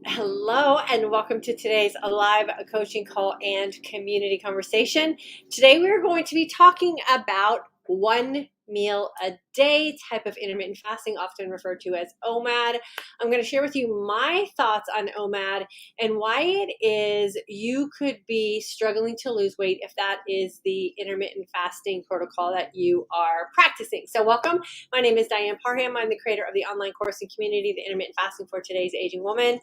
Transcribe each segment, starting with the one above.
Hello and welcome to today's live coaching call and community conversation. Today we are going to be talking about one meal a day type of intermittent fasting, often referred to as OMAD. I'm going to share with you my thoughts on OMAD and why it is you could be struggling to lose weight if that is the intermittent fasting protocol that you are practicing. So welcome. My name is Diane Parham. I'm the creator of the online course and community, the Intermittent Fasting for Today's Aging Woman.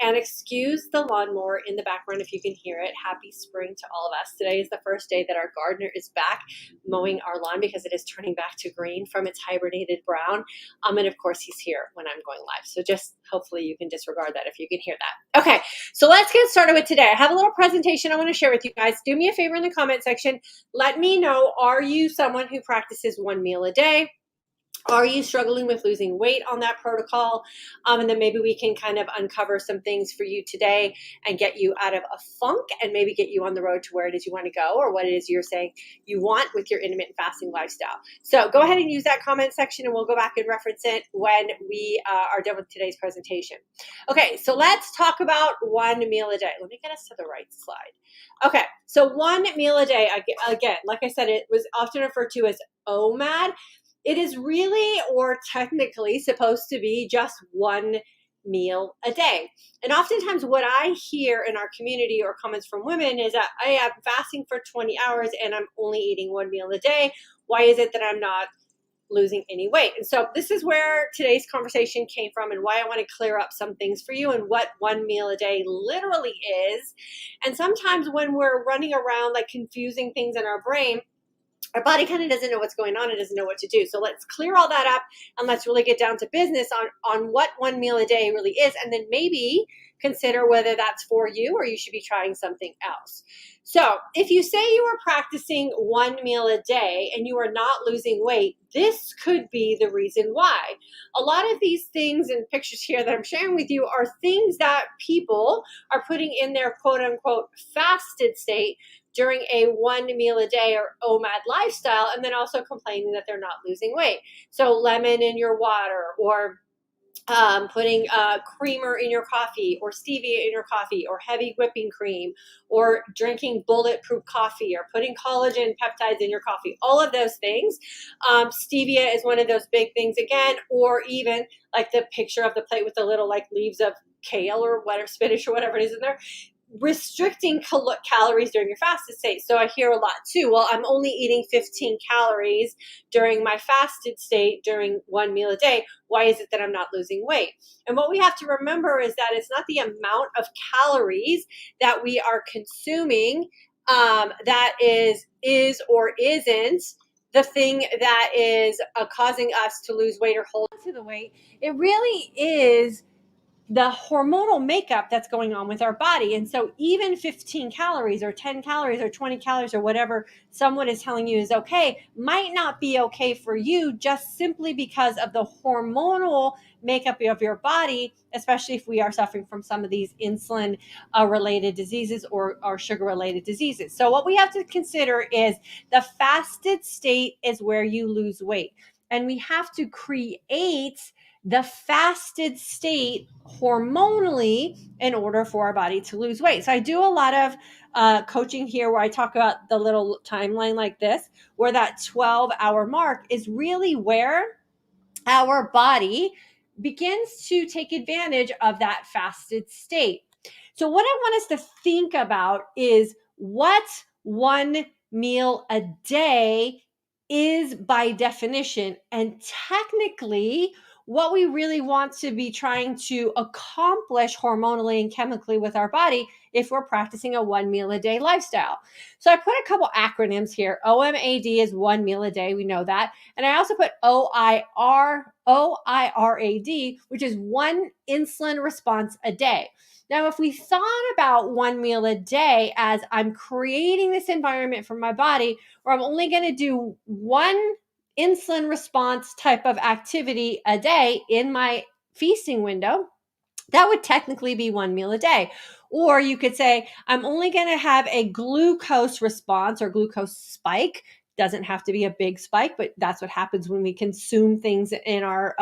And excuse the lawnmower in the background if you can hear it. Happy spring to all of us. Today is the first day that our gardener is back mowing our lawn because it is turning back to green from its hibernated brown. And of course, he's here when I'm going live. So just hopefully you can disregard that if you can hear that. Okay, so let's get started with today. I have a little presentation I want to share with you guys. Do me a favor in the comment section. Let me know, are you someone who practices one meal a day? Are you struggling with losing weight on that protocol? And then maybe we can kind of uncover some things for you today and get you out of a funk and maybe get you on the road to where it is you want to go or what it is you're saying you want with your intermittent fasting lifestyle. So go ahead and use that comment section and we'll go back and reference it when we are done with today's presentation. Okay, so let's talk about one meal a day. Let me get us to the right slide. Okay, so one meal a day, again, like I said, it was often referred to as OMAD. It is really, or technically, supposed to be just one meal a day. And oftentimes what I hear in our community or comments from women is that I am fasting for 20 hours and I'm only eating one meal a day. Why is it that I'm not losing any weight? And so this is where today's conversation came from and why I want to clear up some things for you and what one meal a day literally is. And sometimes when we're running around like confusing things in our brain, our body kind of doesn't know what's going on and doesn't know what to do. So let's clear all that up and let's really get down to business on what one meal a day really is, and then maybe consider whether that's for you or you should be trying something else. So if you say you are practicing one meal a day and you are not losing weight, this could be the reason why. A lot of these things and pictures here that I'm sharing with you are things that people are putting in their quote unquote fasted state during a one meal a day or OMAD lifestyle, and then also complaining that they're not losing weight. So lemon in your water, or putting creamer in your coffee, or stevia in your coffee, or heavy whipping cream, or drinking bulletproof coffee, or putting collagen peptides in your coffee, all of those things. Stevia is one of those big things again, or even like the picture of the plate with the little like leaves of kale or whatever, spinach or whatever it is in there. Restricting calories during your fasted state. So I hear a lot too, well, I'm only eating 15 calories during my fasted state during one meal a day. Why is it that I'm not losing weight? And what we have to remember is that it's not the amount of calories that we are consuming that is or isn't the thing that is causing us to lose weight or hold on to the weight. It really is the hormonal makeup that's going on with our body. And so even 15 calories or 10 calories or 20 calories or whatever someone is telling you is okay might not be okay for you, just simply because of the hormonal makeup of your body, especially if we are suffering from some of these insulin related diseases or sugar related diseases. So what we have to consider is the fasted state is where you lose weight, and we have to create the fasted state hormonally in order for our body to lose weight. So I do a lot of coaching here where I talk about the little timeline like this, where that 12-hour mark is really where our body begins to take advantage of that fasted state. So what I want us to think about is what one meal a day is by definition, and technically what we really want to be trying to accomplish hormonally and chemically with our body if we're practicing a one meal a day lifestyle. So I put a couple acronyms here. OMAD is one meal a day. We know that. And I also put OIRAD, which is one insulin response a day. Now, if we thought about one meal a day as I'm creating this environment for my body where I'm only going to do one insulin response type of activity a day in my feasting window, that would technically be one meal a day. Or you could say, I'm only going to have a glucose response or glucose spike Doesn't have to be a big spike, but that's what happens when we consume things in our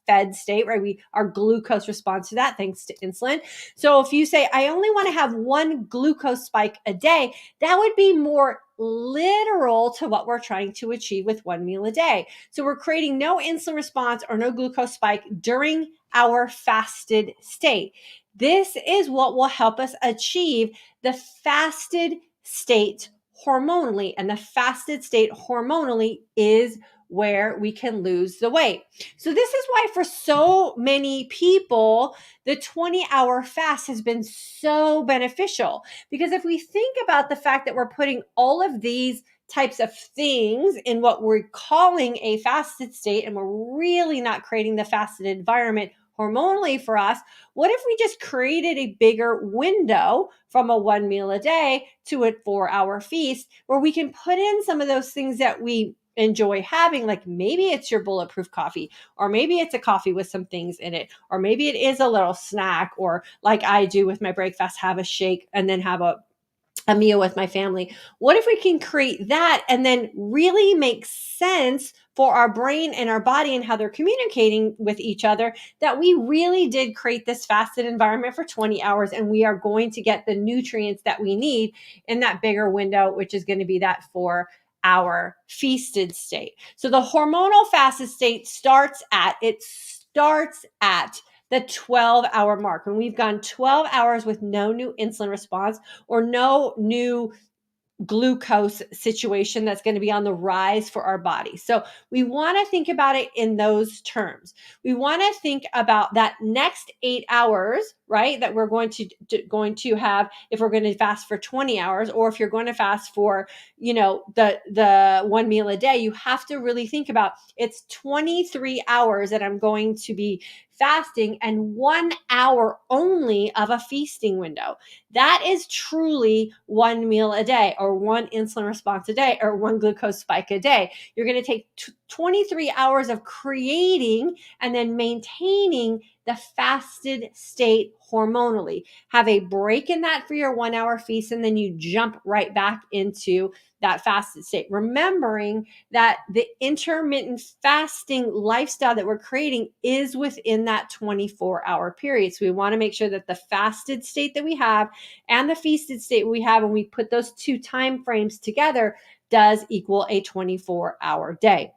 fed state, right? Our glucose responds to that thanks to insulin. So if you say, I only want to have one glucose spike a day, that would be more literal to what we're trying to achieve with one meal a day. So we're creating no insulin response or no glucose spike during our fasted state. This is what will help us achieve the fasted state hormonally, and the fasted state hormonally is where we can lose the weight. So this is why for so many people, the 20-hour fast has been so beneficial, because if we think about the fact that we're putting all of these types of things in what we're calling a fasted state, and we're really not creating the fasted environment hormonally for us, what if we just created a bigger window from a one meal a day to a 4-hour feast where we can put in some of those things that we enjoy having, like maybe it's your bulletproof coffee, or maybe it's a coffee with some things in it, or maybe it is a little snack, or like I do with my breakfast, have a shake and then have a meal with my family. What if we can create that and then really make sense for our brain and our body and how they're communicating with each other, that we really did create this fasted environment for 20 hours and we are going to get the nutrients that we need in that bigger window, which is going to be that 4-hour feasted state. So the hormonal fasted state starts at the 12-hour mark. When we've gone 12 hours with no new insulin response or no new glucose situation that's going to be on the rise for our body. So we want to think about it in those terms. We want to think about that next 8 hours, right? That we're going to have if we're going to fast for 20 hours, or if you're going to fast for, the one meal a day, you have to really think about it's 23 hours that I'm going to be fasting and 1 hour only of a feasting window. That is truly one meal a day, or one insulin response a day, or one glucose spike a day. You're going to take 23 hours of creating and then maintaining the fasted state hormonally. Have a break in that for your 1 hour feast, and then you jump right back into that fasted state. Remembering that the intermittent fasting lifestyle that we're creating is within that 24-hour period. So we want to make sure that the fasted state that we have and the feasted state we have, and we put those two time frames together, does equal a 24-hour day.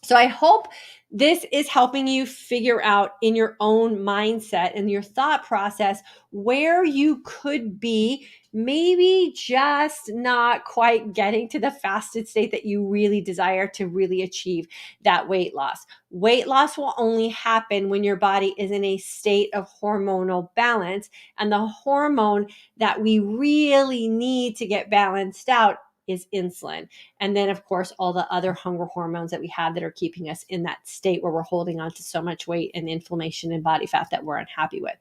So I hope this is helping you figure out in your own mindset and your thought process where you could be maybe just not quite getting to the fasted state that you really desire to really achieve that weight loss. Weight loss will only happen when your body is in a state of hormonal balance, and the hormone that we really need to get balanced out is insulin. And then, of course, all the other hunger hormones that we have that are keeping us in that state where we're holding on to so much weight and inflammation and body fat that we're unhappy with.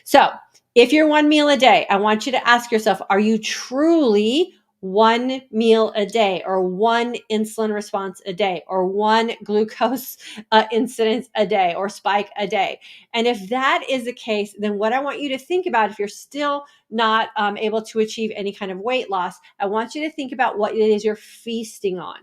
So if you're one meal a day, I want you to ask yourself, are you truly one meal a day, or one insulin response a day, or one glucose incidence a day or spike a day? And if that is the case, then what I want you to think about, if you're still not able to achieve any kind of weight loss, I want you to think about what it is you're feasting on.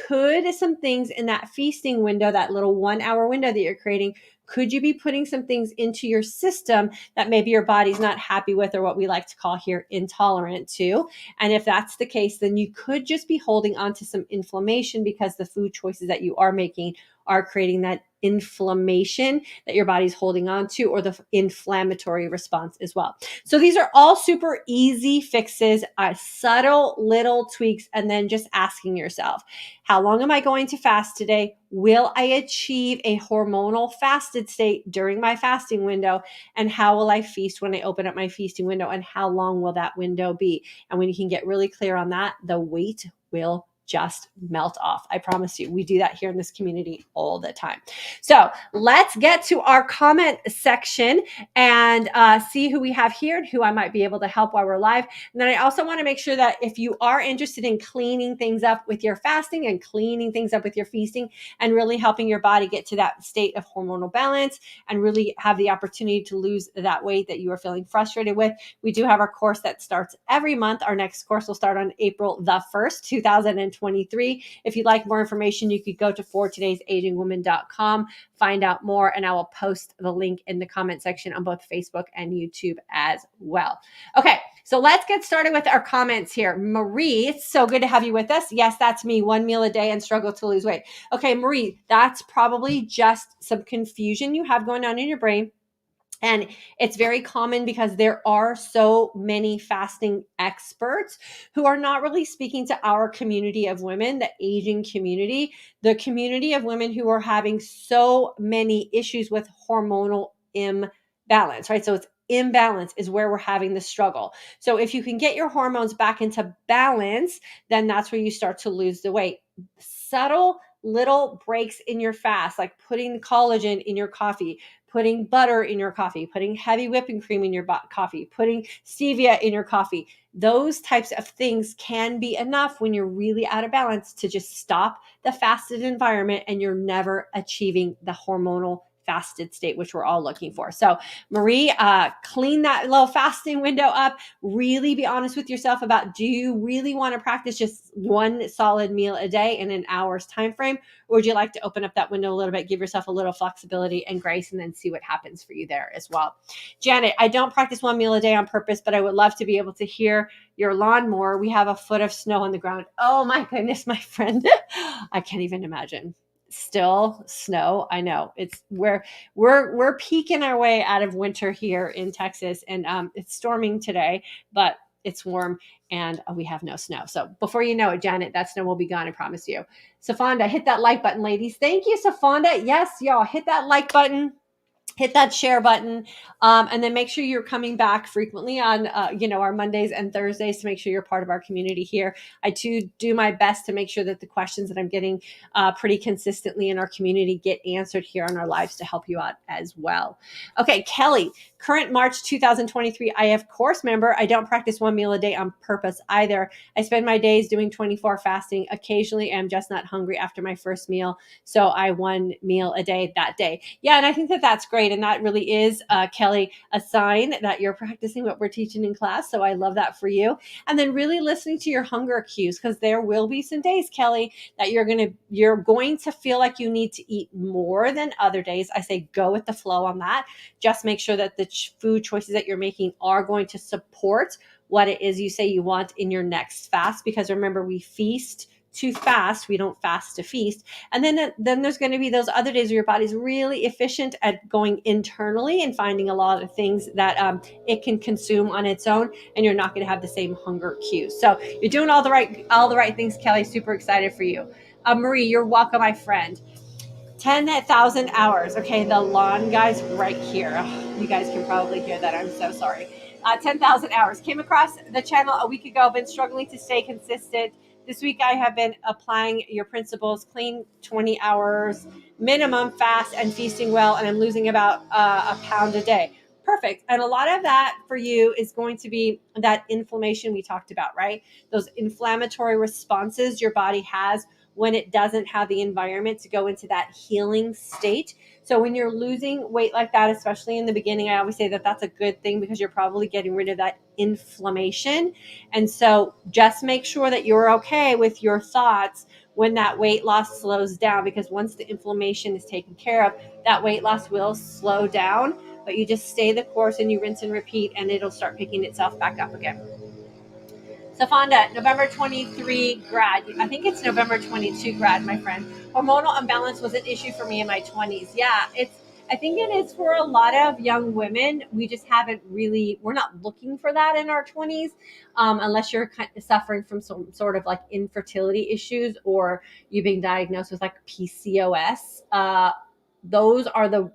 Could some things in that feasting window, that little 1 hour window that you're creating, could you be putting some things into your system that maybe your body's not happy with, or what we like to call here intolerant to? And if that's the case, then you could just be holding on to some inflammation, because the food choices that you are making are creating that inflammation that your body's holding on to, or the inflammatory response as well. So these are all super easy fixes, subtle little tweaks, and then just asking yourself, how long am I going to fast today? Will I achieve a hormonal fasted state during my fasting window? And how will I feast when I open up my feasting window? And how long will that window be? And when you can get really clear on that, the weight will just melt off. I promise you, we do that here in this community all the time. So let's get to our comment section and see who we have here and who I might be able to help while we're live. And then I also want to make sure that if you are interested in cleaning things up with your fasting and cleaning things up with your feasting and really helping your body get to that state of hormonal balance and really have the opportunity to lose that weight that you are feeling frustrated with, we do have our course that starts every month. Our next course will start on April the 1st, 2020. 2023. If you'd like more information, you could go to fortodaysagingwoman.com, find out more, and I will post the link in the comment section on both Facebook and YouTube as well. Okay, so let's get started with our comments here. Marie, it's so good to have you with us. Yes, that's me, 1 meal a day and struggle to lose weight. Okay, Marie, that's probably just some confusion you have going on in your brain. And it's very common because there are so many fasting experts who are not really speaking to our community of women, the aging community, the community of women who are having so many issues with hormonal imbalance, right? So it's imbalance is where we're having the struggle. So if you can get your hormones back into balance, then that's where you start to lose the weight. Subtle little breaks in your fast, like putting collagen in your coffee, putting butter in your coffee, putting heavy whipping cream in your coffee, putting stevia in your coffee. Those types of things can be enough when you're really out of balance to just stop the fasted environment and you're never achieving the hormonal fasted state, which we're all looking for. So Marie, clean that little fasting window up. Really be honest with yourself about, do you really want to practice just one solid meal a day in an hour's time frame? Or would you like to open up that window a little bit, give yourself a little flexibility and grace, and then see what happens for you there as well? Janet, I don't practice 1 meal a day on purpose, but I would love to be able to hear your lawnmower. We have a foot of snow on the ground. Oh my goodness, my friend. I can't even imagine. Still snow. I know it's where we're peeking our way out of winter here in Texas, and it's storming today, but it's warm and we have no snow. So before you know it, Janet, that snow will be gone. I promise you. Safonda, hit that like button, ladies. Thank you, Safonda. Yes, y'all, hit that like button. Hit that share button, and then make sure you're coming back frequently on, our Mondays and Thursdays to make sure you're part of our community here. I too do my best to make sure that the questions that I'm getting pretty consistently in our community get answered here on our lives to help you out as well. Okay, Kelly, current March 2023 IF course member. I don't practice 1 meal a day on purpose either. I spend my days doing 24 fasting. Occasionally, I'm just not hungry after my first meal, so I 1 meal a day that day. Yeah, and I think that that's great. And that really is, Kelly, a sign that you're practicing what we're teaching in class. So I love that for you. And then really listening to your hunger cues, because there will be some days, Kelly, that you're going to feel like you need to eat more than other days. I say go with the flow on that. Just make sure that the food choices that you're making are going to support what it is you say you want in your next fast. Because remember, we feast to fast. We don't fast to feast. And then there's going to be those other days where your body's really efficient at going internally and finding a lot of things that it can consume on its own, and you're not going to have the same hunger cues. So you're doing all the right things, Kelly. Super excited for you. Marie, you're welcome, my friend. 10,000 hours. Okay, the lawn guy's right here. You guys can probably hear that. I'm so sorry. 10,000 hours. Came across the channel a week ago. Been struggling to stay consistent. This week I have been applying your principles, clean 20 hours, minimum fast and feasting well, and I'm losing about a pound a day. Perfect. And a lot of that for you is going to be that inflammation we talked about, right? Those inflammatory responses your body has when it doesn't have the environment to go into that healing state. So when you're losing weight like that, especially in the beginning, I always say that that's a good thing because you're probably getting rid of that inflammation. And so just make sure that you're okay with your thoughts when that weight loss slows down, because once the inflammation is taken care of, that weight loss will slow down, but you just stay the course and you rinse and repeat, and it'll start picking itself back up again. Safonda, November 23 grad. I think it's November 22 grad, my friend. Hormonal imbalance was an issue for me in my 20s. Yeah, I think it is for a lot of young women. We just haven't really, we're not looking for that in our 20s, unless you're kind of suffering from some sort of like infertility issues, or you've been diagnosed with like PCOS. Those are the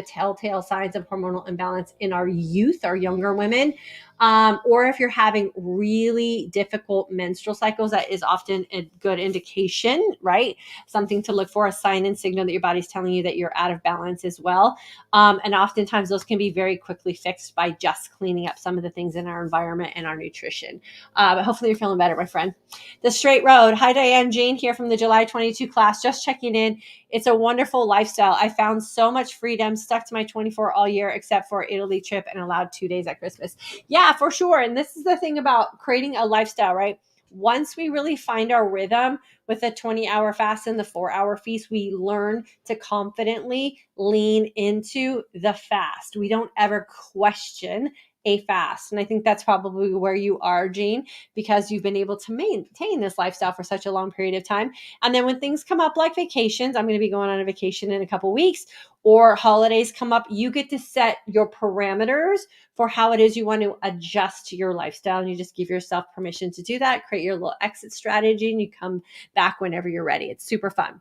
telltale signs of hormonal imbalance in our youth, our younger women. Or if you're having really difficult menstrual cycles, that is often a good indication, right? Something to look for, a sign and signal that your body's telling you that you're out of balance as well. And oftentimes those can be very quickly fixed by just cleaning up some of the things in our environment and our nutrition. But hopefully you're feeling better, my friend. The Straight Road. Hi, Diane. Jane here from the July 22 class. Just checking in. It's a wonderful lifestyle. I found so much freedom, stuck to my 24 all year, except for Italy trip and allowed 2 days at Christmas. Yeah, for sure. And this is the thing about creating a lifestyle, right? once we really find our rhythm with a 20-hour fast and the 4-hour feast, we learn to confidently lean into the fast. We don't ever question a fast. And I think that's probably where you are, Jean, because you've been able to maintain this lifestyle for such a long period of time. And then when things come up like vacations, I'm going to be going on a vacation in a couple weeks, or holidays come up, you get to set your parameters for how it is you want to adjust to your lifestyle. And you just give yourself permission to do that, create your little exit strategy, and you come back whenever you're ready. It's super fun.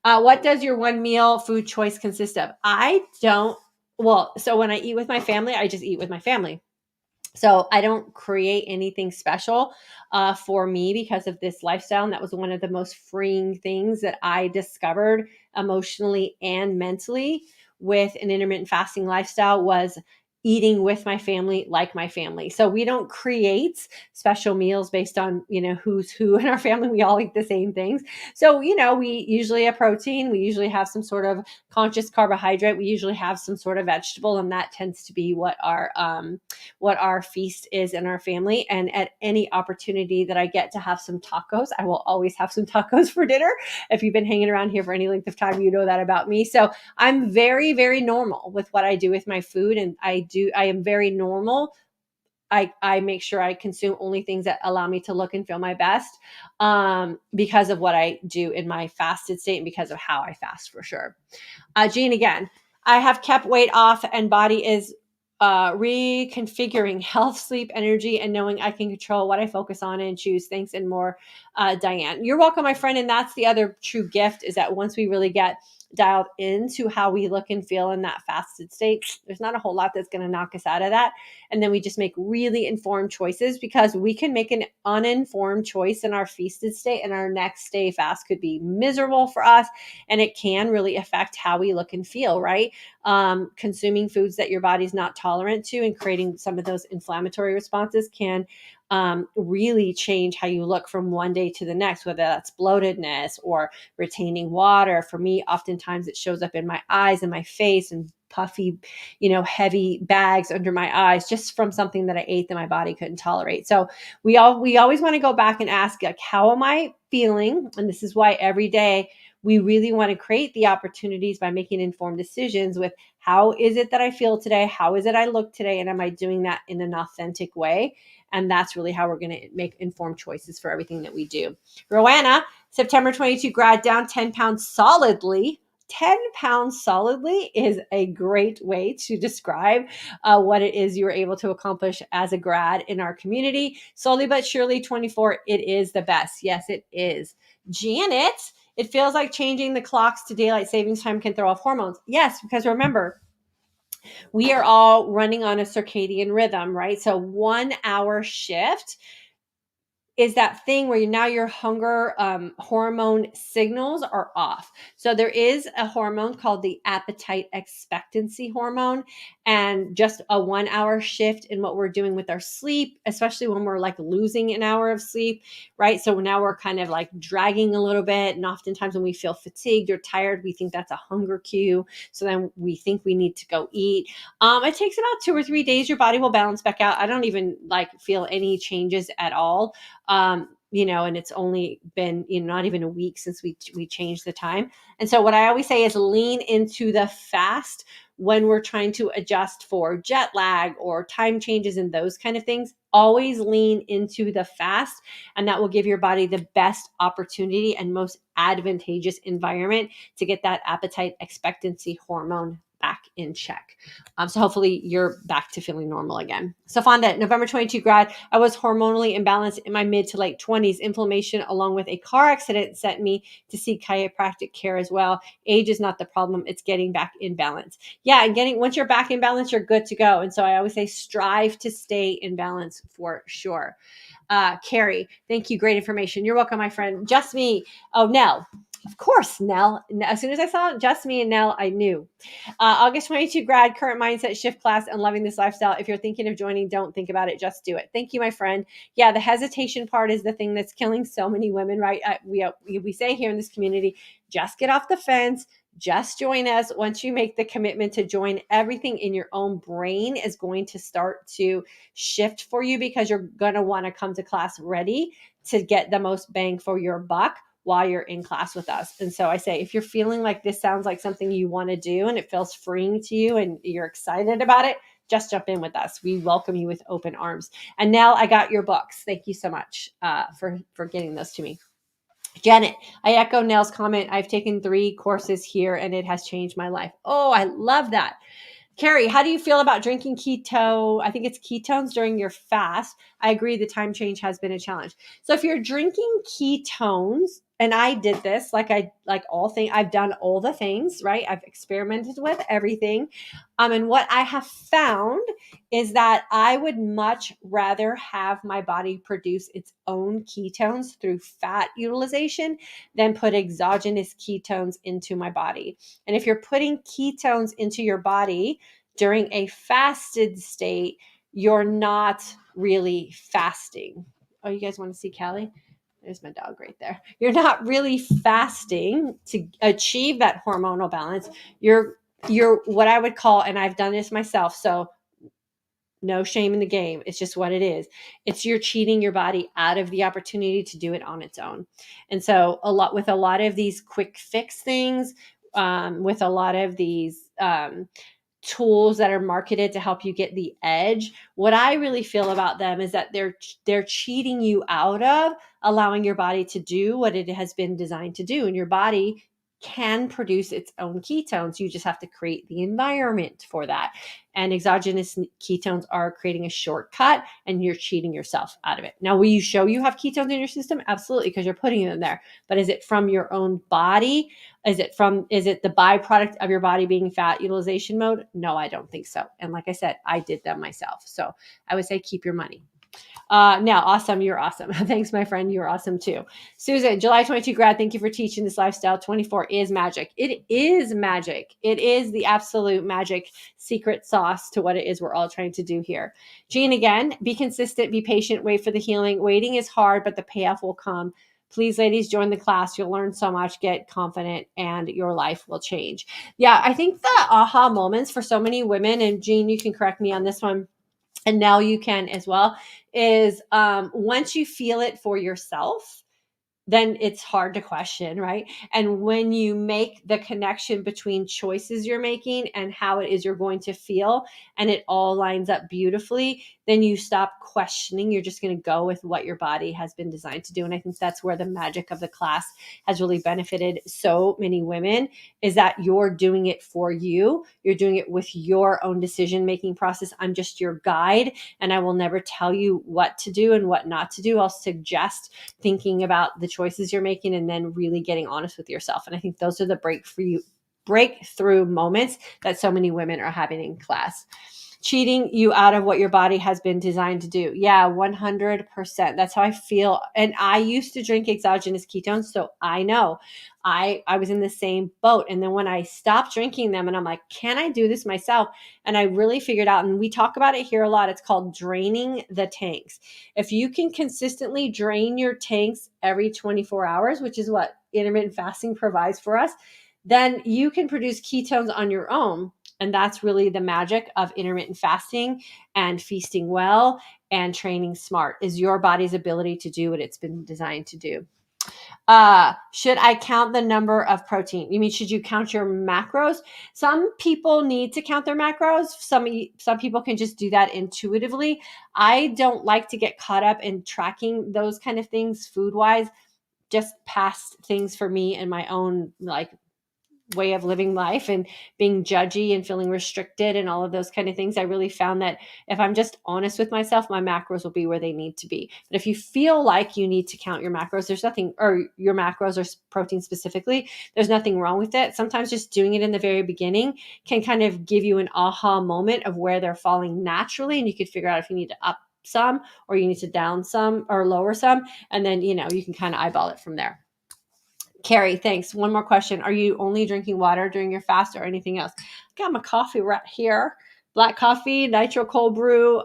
What does your one meal food choice consist of? So when I eat with my family, I just eat with my family. So I don't create anything special for me because of this lifestyle. And that was one of the most freeing things that I discovered emotionally and mentally with an intermittent fasting lifestyle was eating with my family like my family. So we don't create special meals based on, who's who in our family. We all eat the same things. So, we usually have protein. We usually have some sort of conscious carbohydrate. We usually have some sort of vegetable, and that tends to be what our feast is in our family. And at any opportunity that I get to have some tacos, I will always have some tacos for dinner. If you've been hanging around here for any length of time, you know that about me. So I'm very, very normal with what I do with my food. And I am very normal. I make sure I consume only things that allow me to look and feel my best because of what I do in my fasted state and because of how I fast, for sure. Jean, again, I have kept weight off and body is reconfiguring health, sleep, energy, and knowing I can control what I focus on and choose. Thanks and more, Diane. You're welcome, my friend. And that's the other true gift, is that once we really get dialed into how we look and feel in that fasted state, there's not a whole lot that's going to knock us out of that. And then we just make really informed choices, because we can make an uninformed choice in our feasted state, and our next day fast could be miserable for us. And it can really affect how we look and feel, right? Consuming foods that your body's not tolerant to and creating some of those inflammatory responses can really change how you look from one day to the next, whether that's bloatedness or retaining water. For me, oftentimes it shows up in my eyes and my face, and puffy, heavy bags under my eyes, just from something that I ate that my body couldn't tolerate. So we always want to go back and ask, like, how am I feeling? And this is why every day we really want to create the opportunities by making informed decisions with, how is it that I feel today? How is it I look today? And am I doing that in an authentic way? And that's really how we're going to make informed choices for everything that we do. Roanna, September 22 grad, down 10 pounds solidly. 10 pounds solidly is a great way to describe what it is you were able to accomplish as a grad in our community. Slowly but surely, 24, it is the best. Yes, it is. Janet, it feels like changing the clocks to daylight savings time can throw off hormones. Yes, because remember, we are all running on a circadian rhythm, right? So 1 hour shift is that thing where now your hunger hormone signals are off. So there is a hormone called the appetite expectancy hormone, and just a 1 hour shift in what we're doing with our sleep, especially when we're like losing an hour of sleep, right? So now we're kind of like dragging a little bit. And oftentimes when we feel fatigued or tired, we think that's a hunger cue. So then we think we need to go eat. It takes about 2 or 3 days. Your body will balance back out. I don't even feel any changes at all. And it's only been, not even a week since we changed the time. And so what I always say is lean into the fast when we're trying to adjust for jet lag or time changes and those kind of things. Always lean into the fast, and that will give your body the best opportunity and most advantageous environment to get that appetite expectancy hormone back in check. So hopefully you're back to feeling normal again. So Fonda, November 22 grad, I was hormonally imbalanced in my mid to late 20s. Inflammation along with a car accident sent me to seek chiropractic care as well. Age is not the problem. It's getting back in balance. Yeah, and once you're back in balance, you're good to go. And so I always say strive to stay in balance for sure. Carrie, thank you. Great information. You're welcome, my friend. Just me. Oh, Nell. Of course, Nell. As soon as I saw Just Me and Nell, I knew. August 22 grad, current mindset shift class, and loving this lifestyle. If you're thinking of joining, don't think about it. Just do it. Thank you, my friend. Yeah, the hesitation part is the thing that's killing so many women, right? We say here in this community, just get off the fence. Just join us. Once you make the commitment to join, everything in your own brain is going to start to shift for you, because you're going to want to come to class ready to get the most bang for your buck while you're in class with us. And so I say, if you're feeling like this sounds like something you want to do and it feels freeing to you and you're excited about it, just jump in with us. We welcome you with open arms. And Nell, I got your books. Thank you so much for getting those to me. Janet, I echo Nell's comment. I've taken 3 courses here and it has changed my life. Oh, I love that. Carrie, how do you feel about drinking I think it's ketones during your fast? I agree the time change has been a challenge. So if you're drinking ketones, and I did this, I've done all the things, right? I've experimented with everything. And what I have found is that I would much rather have my body produce its own ketones through fat utilization than put exogenous ketones into my body. And if you're putting ketones into your body during a fasted state, you're not really fasting. Oh, you guys want to see Callie? There's my dog right there. You're not really fasting to achieve that hormonal balance. You're what I would call, and I've done this myself, so no shame in the game. It's just what it is. It's you're cheating your body out of the opportunity to do it on its own. And so with a lot of these quick fix things, with a lot of these tools that are marketed to help you get the edge, what I really feel about them is that they're cheating you out of allowing your body to do what it has been designed to do. And your body can produce its own ketones. You just have to create the environment for that. And exogenous ketones are creating a shortcut, and you're cheating yourself out of it. Now, will you show you have ketones in your system? Absolutely, because you're putting them there. But is it from your own body? Is it the byproduct of your body being fat utilization mode? No, I don't think so. And like I said, I did them myself. So I would say keep your money. Now, awesome. You're awesome. Thanks, my friend. You're awesome too. Susan, July 22 grad. Thank you for teaching this lifestyle. 24 is magic. It is magic. It is the absolute magic secret sauce to what it is we're all trying to do here. Jean, again, be consistent, be patient, wait for the healing. Waiting is hard, but the payoff will come. Please, ladies, join the class. You'll learn so much, get confident, and your life will change. Yeah, I think the aha moments for so many women, and Jean, you can correct me on this one, and now you can as well, is once you feel it for yourself, then it's hard to question, right? And when you make the connection between choices you're making and how it is you're going to feel, and it all lines up beautifully, then you stop questioning. You're just going to go with what your body has been designed to do. And I think that's where the magic of the class has really benefited so many women, is that you're doing it for you. You're doing it with your own decision-making process. I'm just your guide, and I will never tell you what to do and what not to do. I'll suggest thinking about the choices you're making and then really getting honest with yourself. And I think those are the breakthrough moments that so many women are having in class. Cheating you out of what your body has been designed to do. Yeah, 100%. That's how I feel. And I used to drink exogenous ketones, so I know. I was in the same boat. And then when I stopped drinking them, and I'm like, can I do this myself? And I really figured out, and we talk about it here a lot, it's called draining the tanks. If you can consistently drain your tanks every 24 hours, which is what intermittent fasting provides for us, then you can produce ketones on your own. And that's really the magic of intermittent fasting and feasting well and training smart, is your body's ability to do what it's been designed to do. Should I count the number of protein? You mean, should you count your macros? Some people need to count their macros. Some people can just do that intuitively. I don't like to get caught up in tracking those kind of things food wise, just past things for me and my own way of living life and being judgy and feeling restricted and all of those kind of things. I really found that if I'm just honest with myself, my macros will be where they need to be. But if you feel like you need to count your macros, there's nothing, or your macros or protein specifically, there's nothing wrong with it. Sometimes just doing it in the very beginning can kind of give you an aha moment of where they're falling naturally. And you could figure out if you need to up some or you need to down some or lower some. And then, you can kind of eyeball it from there. Carrie, thanks. One more question. Are you only drinking water during your fast or anything else? I got my coffee right here. Black coffee, nitro cold brew.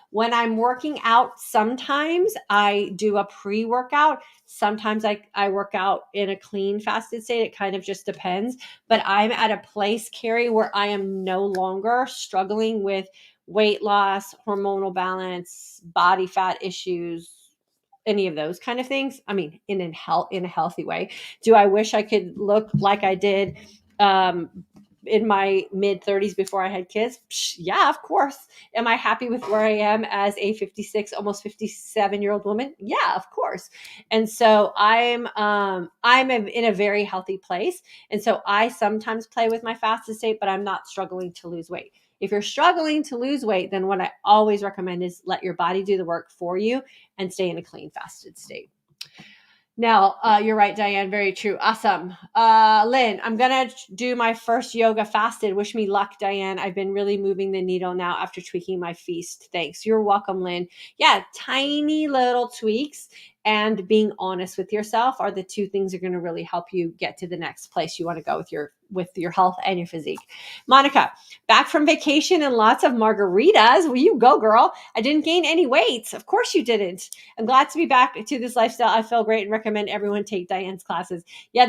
When I'm working out, sometimes I do a pre-workout. Sometimes I work out in a clean fasted state. It kind of just depends. But I'm at a place, Carrie, where I am no longer struggling with weight loss, hormonal balance, body fat issues, any of those kind of things. I mean, in a healthy way. Do I wish I could look like I did in my mid 30s before I had kids? Yeah, of course. Am I happy with where I am as a 56, almost 57-year-old woman? Yeah, of course. And so I'm in a very healthy place. And so I sometimes play with my fasted state, but I'm not struggling to lose weight. If you're struggling to lose weight, then what I always recommend is let your body do the work for you and stay in a clean fasted state. Now, you're right, Diane. Very true. Awesome. Lynn, I'm going to do my first yoga fasted. Wish me luck, Diane. I've been really moving the needle now after tweaking my feast. Thanks. You're welcome, Lynn. Yeah, tiny little tweaks and being honest with yourself are the two things that are going to really help you get to the next place you want to go with your health and your physique. Monica, back from vacation and lots of margaritas. Well, you go, girl. I didn't gain any weight. Of course you didn't. I'm glad to be back to this lifestyle. I feel great and recommend everyone take Diane's classes. Yeah,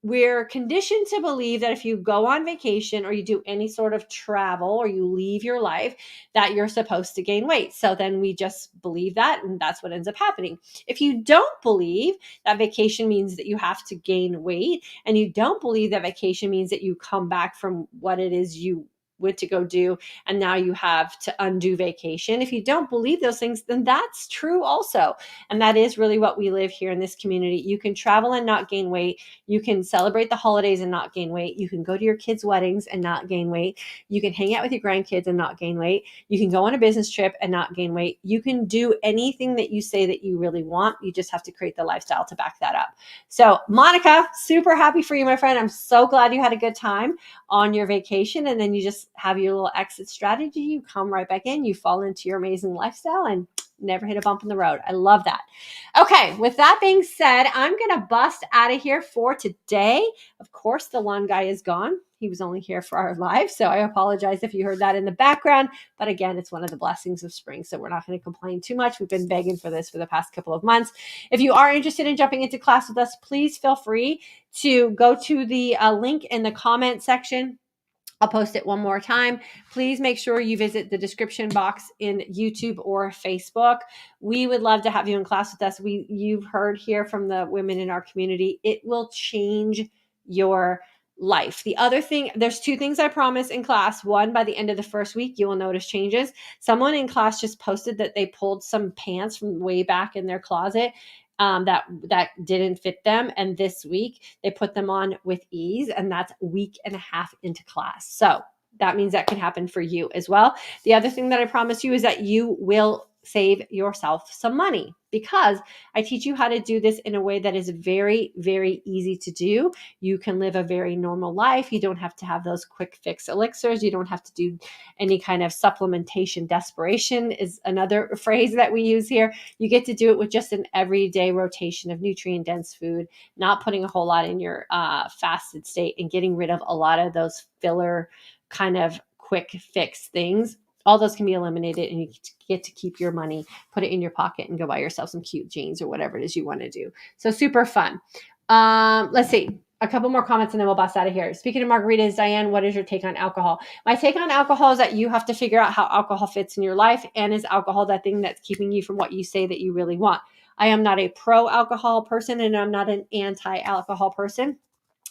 we're conditioned to believe that if you go on vacation or you do any sort of travel or you leave your life, that you're supposed to gain weight. So then we just believe that, and that's what ends up happening. If you don't believe that vacation means that you have to gain weight, and you don't believe that vacation means that you come back from what it is you went to go do, and now you have to undo vacation. If you don't believe those things, then that's true also. And that is really what we live here in this community. You can travel and not gain weight. You can celebrate the holidays and not gain weight. You can go to your kids' weddings and not gain weight. You can hang out with your grandkids and not gain weight. You can go on a business trip and not gain weight. You can do anything that you say that you really want. You just have to create the lifestyle to back that up. So, Monica, super happy for you, my friend. I'm so glad you had a good time on your vacation, and then you just have your little exit strategy. You come right back in, you fall into your amazing lifestyle and never hit a bump in the road. I love that. Okay, with that being said, I'm going to bust out of here for today. Of course, the one guy is gone. He was only here for our live, so I apologize if you heard that in the background. But again, it's one of the blessings of spring, so we're not going to complain too much. We've been begging for this for the past couple of months. If you are interested in jumping into class with us, please feel free to go to the link in the comment section. I'll post it one more time. Please make sure you visit the description box in YouTube or Facebook. We would love to have you in class with us. You've heard here from the women in our community. It will change your life. The other thing, there's two things I promise in class. One, by the end of the first week, you will notice changes. Someone in class just posted that they pulled some pants from way back in their closet that didn't fit them. And this week they put them on with ease, and that's a week and a half into class. So that means that can happen for you as well. The other thing that I promise you is that you will save yourself some money, because I teach you how to do this in a way that is very, very easy to do. You can live a very normal life. You don't have to have those quick fix elixirs. You don't have to do any kind of supplementation. Desperation is another phrase that we use here. You get to do it with just an everyday rotation of nutrient dense food, not putting a whole lot in your fasted state, and getting rid of a lot of those filler kind of quick fix things. All those can be eliminated, and you get to keep your money, put it in your pocket, and go buy yourself some cute jeans or whatever it is you want to do. So super fun. Let's see. A couple more comments and then we'll bust out of here. Speaking of margaritas, Diane, what is your take on alcohol? My take on alcohol is that you have to figure out how alcohol fits in your life, and is alcohol that thing that's keeping you from what you say that you really want? I am not a pro-alcohol person, and I'm not an anti-alcohol person.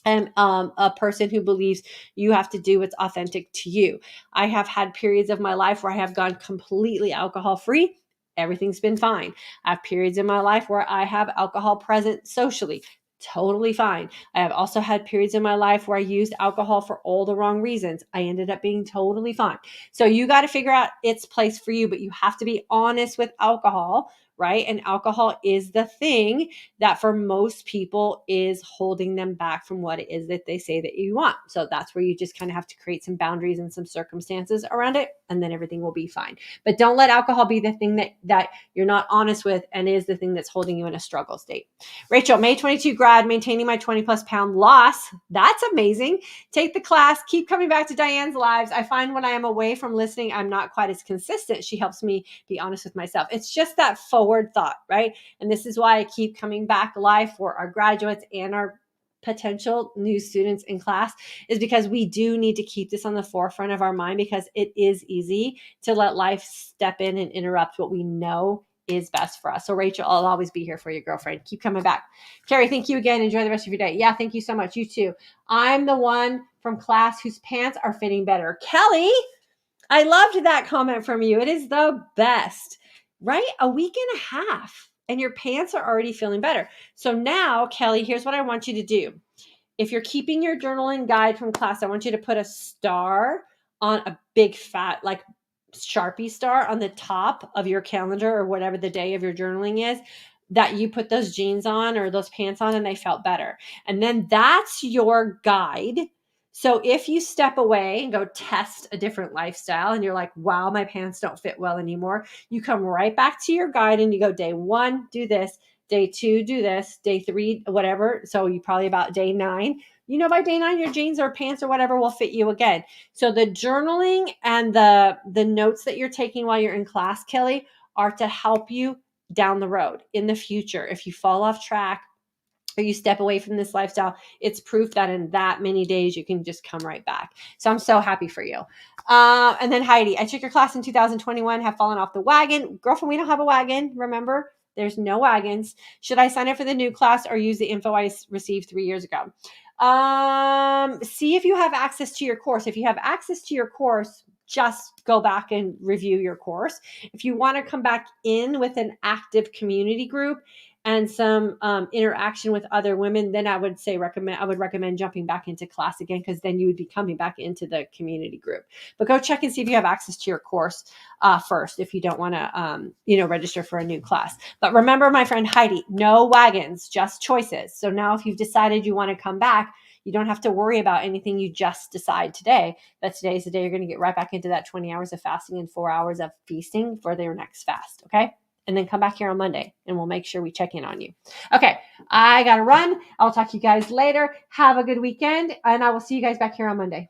I'm a person who believes you have to do what's authentic to you. I have had periods of my life where I have gone completely alcohol free. Everything's been fine. I have periods in my life where I have alcohol present socially. Totally fine. I have also had periods in my life where I used alcohol for all the wrong reasons. I ended up being totally fine. So you got to figure out its place for you, but you have to be honest with alcohol, right? And alcohol is the thing that for most people is holding them back from what it is that they say that you want. So that's where you just kind of have to create some boundaries and some circumstances around it, and then everything will be fine. But don't let alcohol be the thing that you're not honest with and is the thing that's holding you in a struggle state. Rachel, May 22 grad, maintaining my 20 plus pound loss. That's amazing. Take the class. Keep coming back to Diane's lives. I find when I am away from listening, I'm not quite as consistent. She helps me be honest with myself. It's just that forward thought, right? And this is why I keep coming back live for our graduates and our potential new students in class is because we do need to keep this on the forefront of our mind, because it is easy to let life step in and interrupt what we know is best for us. So Rachel, I'll always be here for you, girlfriend. Keep coming back. Carrie, thank you again. Enjoy the rest of your day. Yeah, thank you so much. You too. I'm the one from class whose pants are fitting better. Kelly, I loved that comment from you. It is the best, right? A week and a half and your pants are already feeling better. So now, Kelly, here's what I want you to do. If you're keeping your journaling guide from class, I want you to put a star on a big fat, like Sharpie star on the top of your calendar or whatever the day of your journaling is, that you put those jeans on or those pants on and they felt better. And then that's your guide. So if you step away and go test a different lifestyle and you're like, wow, my pants don't fit well anymore, you come right back to your guide and you go, day 1, do this. Day 2, do this. Day 3, whatever. So you probably about day 9. By day 9, your jeans or pants or whatever will fit you again. So the journaling and the notes that you're taking while you're in class, Kelly, are to help you down the road in the future. If you fall off track or you step away from this lifestyle, it's proof that in that many days you can just come right back. So I'm so happy for you. And then Heidi, I took your class in 2021, have fallen off the wagon. Girlfriend, we don't have a wagon, remember? There's no wagons. Should I sign up for the new class or use the info I received 3 years ago? See if you have access to your course. If you have access to your course, just go back and review your course. If you want to come back in with an active community group and some interaction with other women, then I would recommend jumping back into class again, because then you would be coming back into the community group. But go check and see if you have access to your course first, if you don't want to register for a new class. But remember, my friend Heidi, no wagons, just choices. So now if you've decided you want to come back, you don't have to worry about anything you just decide today. That today's the day you're going to get right back into that 20 hours of fasting and 4 hours of feasting for their next fast. Okay. And then come back here on Monday and we'll make sure we check in on you. Okay. I got to run. I'll talk to you guys later. Have a good weekend and I will see you guys back here on Monday.